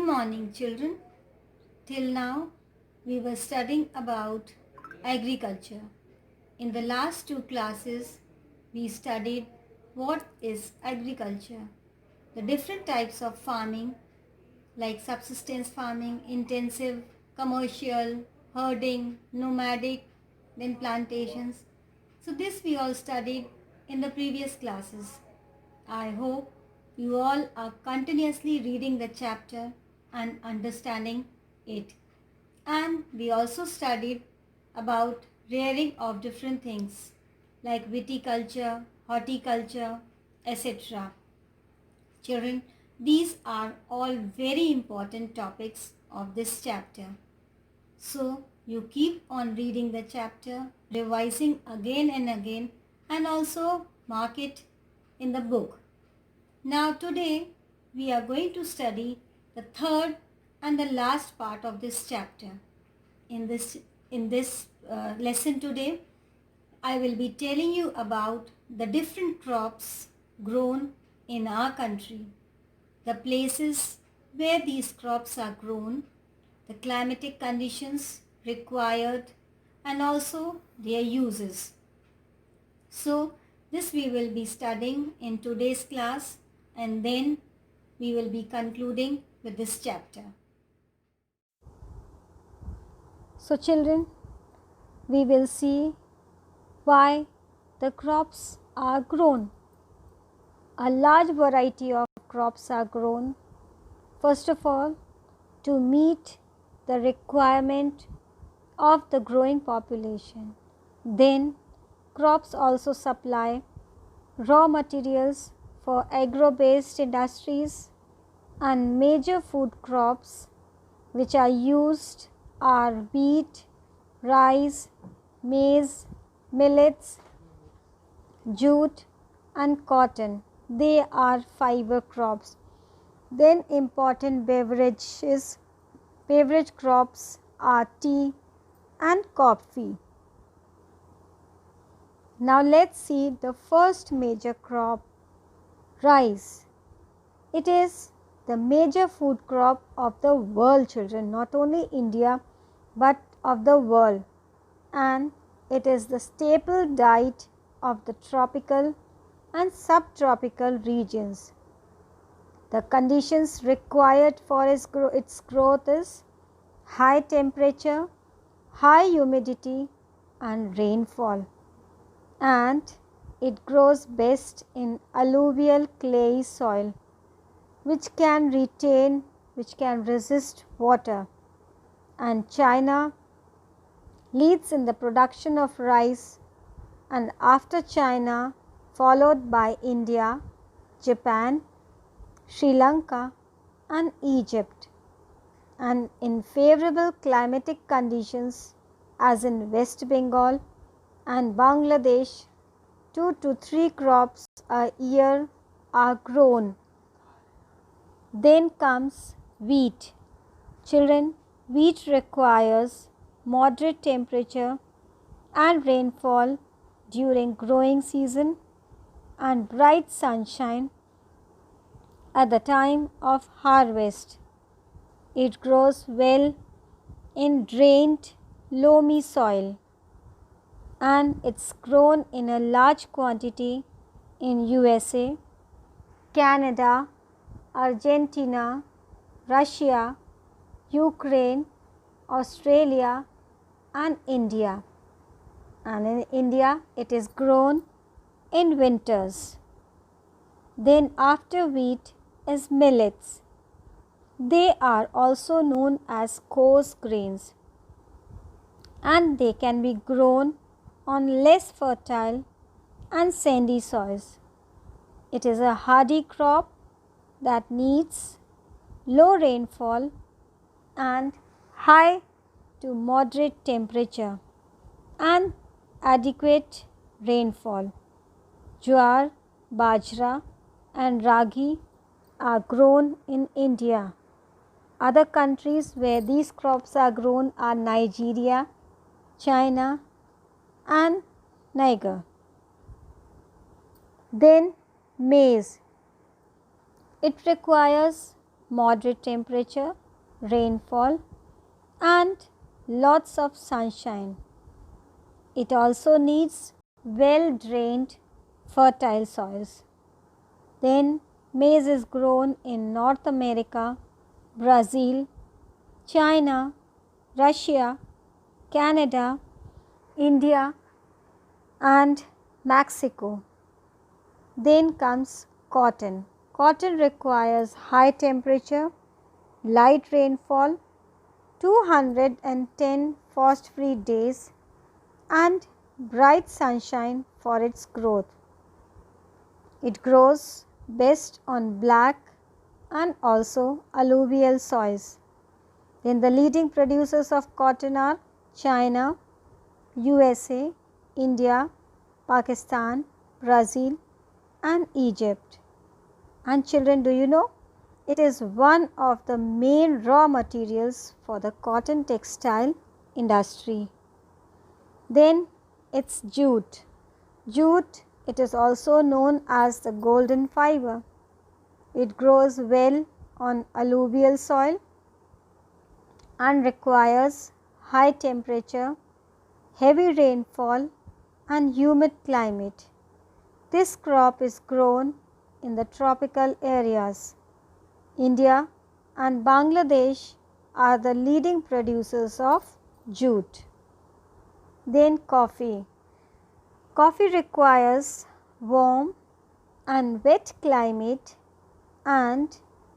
morning, children. Till now, we were studying about agriculture. In the last two classes, we studied what is agriculture, the different types of farming like subsistence farming, intensive, commercial, herding, nomadic, then plantations. So this we all studied in the previous classes. I hope you all are continuously reading the chapter and understanding it. And we also studied about rearing of different things like viticulture, horticulture, etc. Children, these are all very important topics of this chapter. So you keep on reading the chapter, revising again and again, and also mark it in the book. Now today we are going to study the third and the last part of this chapter. In this lesson today, I will be telling you about the different crops grown in our country, the places where these crops are grown, the climatic conditions required, and also their uses. So this we will be studying in today's class, and then we will be concluding with this chapter. So children, we will see why the crops are grown. A large variety of crops are grown, first of all, to meet the requirement of the growing population. Then crops also supply raw materials for agro-based industries, and major food crops which are used are wheat, rice, maize, millets, jute and cotton. They are fiber crops. Then important beverage crops are tea and coffee. Now let's see the first major crop, rice. It is the major food crop of the world, children, not only India but of the world, and it is the staple diet of the tropical and subtropical regions. The conditions required for its growth is high temperature, high humidity and rainfall, and it grows best in alluvial clay soil which can resist water. And China leads in the production of rice, and after China followed by India, Japan, Sri Lanka and Egypt. And in favorable climatic conditions as in West Bengal and Bangladesh, 2 to 3 crops a year are grown. Then comes wheat. Children, wheat requires moderate temperature and rainfall during growing season and bright sunshine at the time of harvest. It grows well in drained loamy soil, and it's grown in a large quantity in USA, Canada, Argentina, Russia, Ukraine, Australia and India. And in India it is grown in winters. Then after wheat is millets. They are also known as coarse grains, and they can be grown on less fertile and sandy soils. It is a hardy crop that needs low rainfall and high to moderate temperature and adequate rainfall. Jowar, bajra and ragi are grown in India. Other countries where these crops are grown are Nigeria, China and Niger. Then maize. It requires moderate temperature, rainfall, and lots of sunshine. It also needs well-drained, fertile soils. Then maize is grown in North America, Brazil, China, Russia, Canada, India, and Mexico. Then comes cotton. Cotton requires high temperature, light rainfall, 210 frost-free days, and bright sunshine for its growth. It grows best on black and also alluvial soils. Then the leading producers of cotton are China, USA, India, Pakistan, Brazil, and Egypt. And children, do you know? It is one of the main raw materials for the cotton textile industry. Then it's jute. Jute, it is also known as the golden fiber. It grows well on alluvial soil and requires high temperature, heavy rainfall, and humid climate. This crop is grown in the tropical areas. India and Bangladesh are the leading producers of jute. Then coffee. Coffee requires warm and wet climate and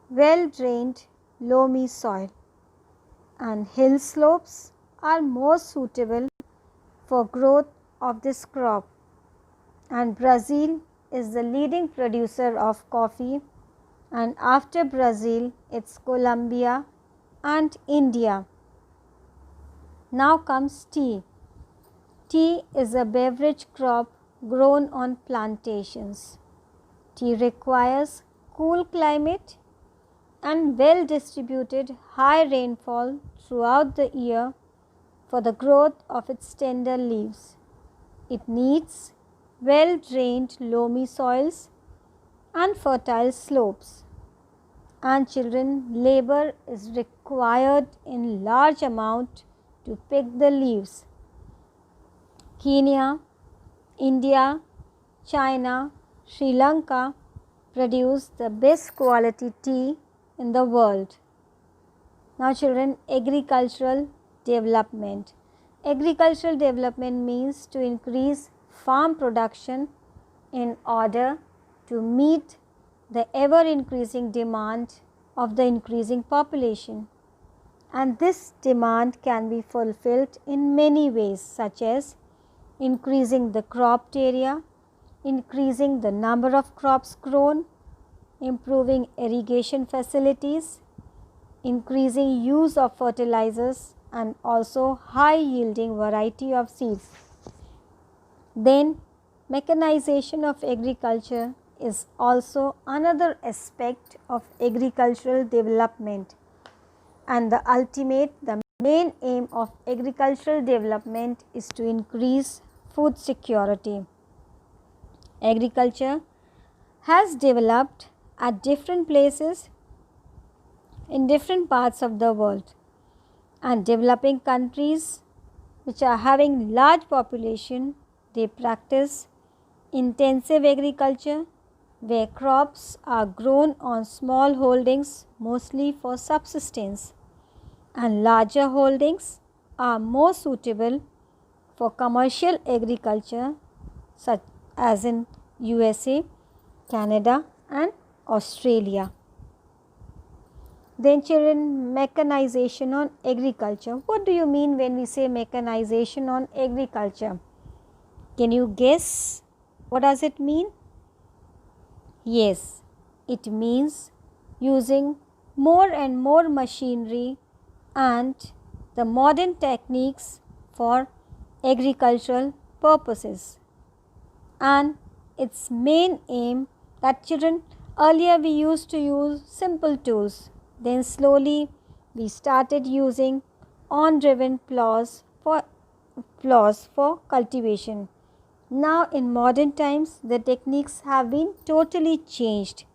well-drained loamy soil, and hill slopes are more suitable for growth of this crop. And Brazil is the leading producer of coffee, and after Brazil it's Colombia and India. Now comes tea. Tea is a beverage crop grown on plantations. Tea requires cool climate and well distributed high rainfall throughout the year for the growth of its tender leaves. It needs well drained loamy soils and fertile slopes. And children, labor is required in large amount to pick the leaves. Kenya, India, China, Sri Lanka produce the best quality tea in the world. Now children, agricultural development. Agricultural development means to increase farm production in order to meet the ever increasing demand of the increasing population. And this demand can be fulfilled in many ways, such as increasing the cropped area, increasing the number of crops grown, improving irrigation facilities, increasing use of fertilizers, and also high yielding variety of seeds. Then mechanization of agriculture is also another aspect of agricultural development, and the main aim of agricultural development is to increase food security. Agriculture has developed at different places in different parts of the world, and developing countries which are having large population, they practice intensive agriculture where crops are grown on small holdings mostly for subsistence, and larger holdings are more suitable for commercial agriculture such as in USA, Canada and Australia. Then children, mechanization on agriculture. What do you mean when we say mechanization on agriculture? Can you guess what does it mean? Yes, it means using more and more machinery and the modern techniques for agricultural purposes. And its main aim that children, earlier we used to use simple tools, then slowly we started using on-driven plows for cultivation. Now in modern times the techniques have been totally changed.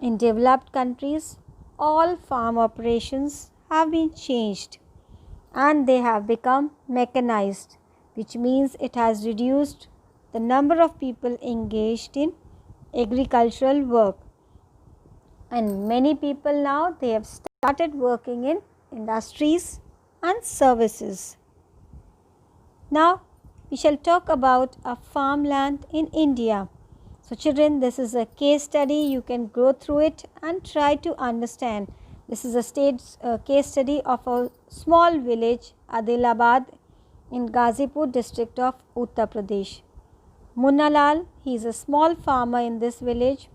In developed countries all farm operations have been changed and they have become mechanized, which means it has reduced the number of people engaged in agricultural work. And many people now, they have started working in industries and services. Now we shall talk about a farmland in India. So children, this is a case study. You can go through it and try to understand. This is a case study of a small village, Adilabad, in Ghazipur district of Uttar Pradesh. Munna Lal, he is a small farmer in this village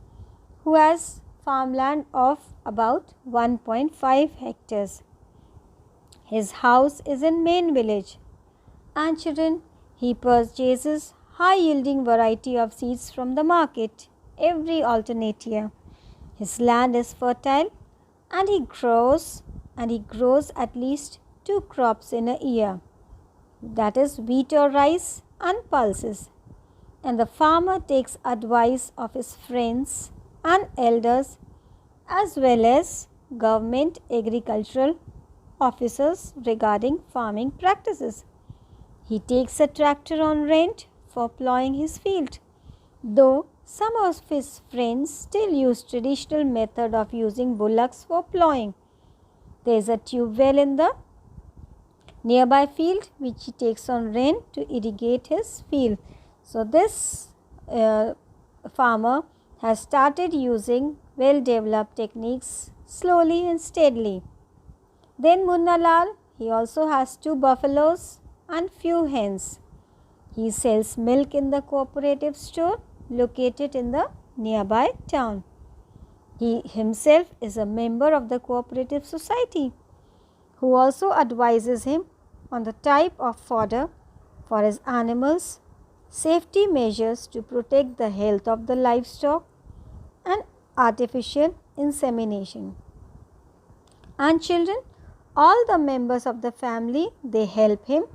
who has farmland of about 1.5 hectares. His house is in main village, and children, he purchases high yielding variety of seeds from the market every alternate year. His land is fertile and he grows at least 2 crops in a year, that is wheat or rice and pulses. And the farmer takes advice of his friends and elders as well as government agricultural officers regarding farming practices. He takes a tractor on rent for plowing his field, though some of his friends still use traditional method of using bullocks for plowing. There is a tube well in the nearby field which he takes on rent to irrigate his field. So this farmer has started using well developed techniques slowly and steadily. Then Munna Lal, he also has 2 buffaloes and few hens. He sells milk in the cooperative store located in the nearby town. He himself is a member of the cooperative society who also advises him on the type of fodder for his animals, safety measures to protect the health of the livestock, and artificial insemination. And children, all the members of the family, they help him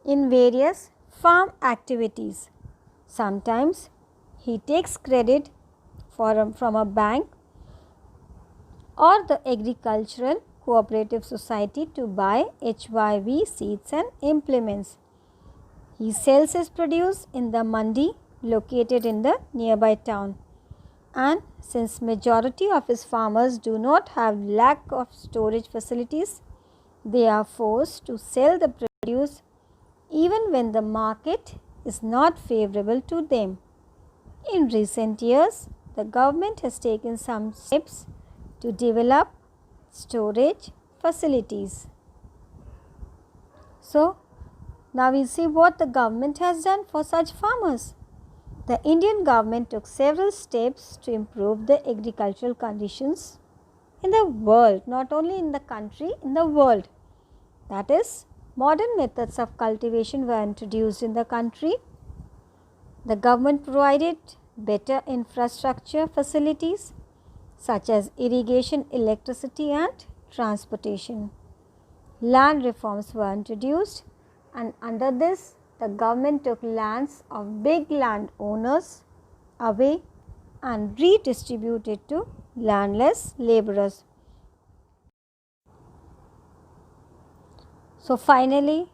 in various farm activities. Sometimes he takes credit from a bank or the agricultural cooperative society to buy HYV seeds and implements. He sells his produce in the mandi located in the nearby town. And since majority of his farmers do not have lack of storage facilities, they are forced to sell the produce even when the market is not favorable to them. In recent years, the government has taken some steps to develop storage facilities. So, now we see what the government has done for such farmers. The Indian government took several steps to improve the agricultural conditions in the world, not only in the country, in the world. That is, modern methods of cultivation were introduced in the country. The government provided better infrastructure facilities such as irrigation, electricity and transportation. Land reforms were introduced, and under this the government took lands of big landowners away and redistributed to landless laborers. So finally,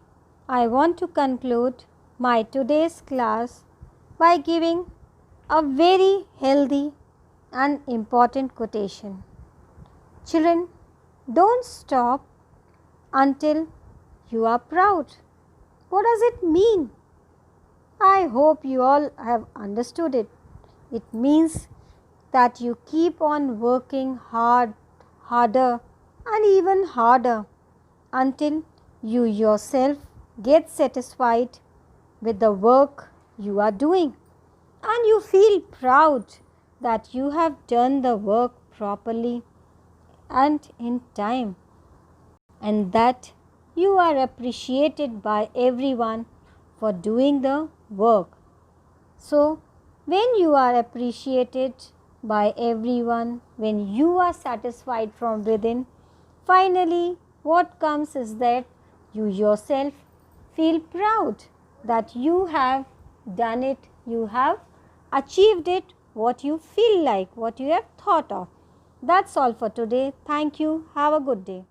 I want to conclude my today's class by giving a very healthy and important quotation. Children, don't stop until you are proud. What does it mean? I hope you all have understood it. It means that you keep on working hard, harder and even harder until you yourself get satisfied with the work you are doing and you feel proud that you have done the work properly and in time, and that you are appreciated by everyone for doing the work. So, when you are appreciated by everyone, when you are satisfied from within, finally what comes is that you yourself feel proud that you have done it, you have achieved it, what you feel like, what you have thought of. That's all for today. Thank you. Have a good day.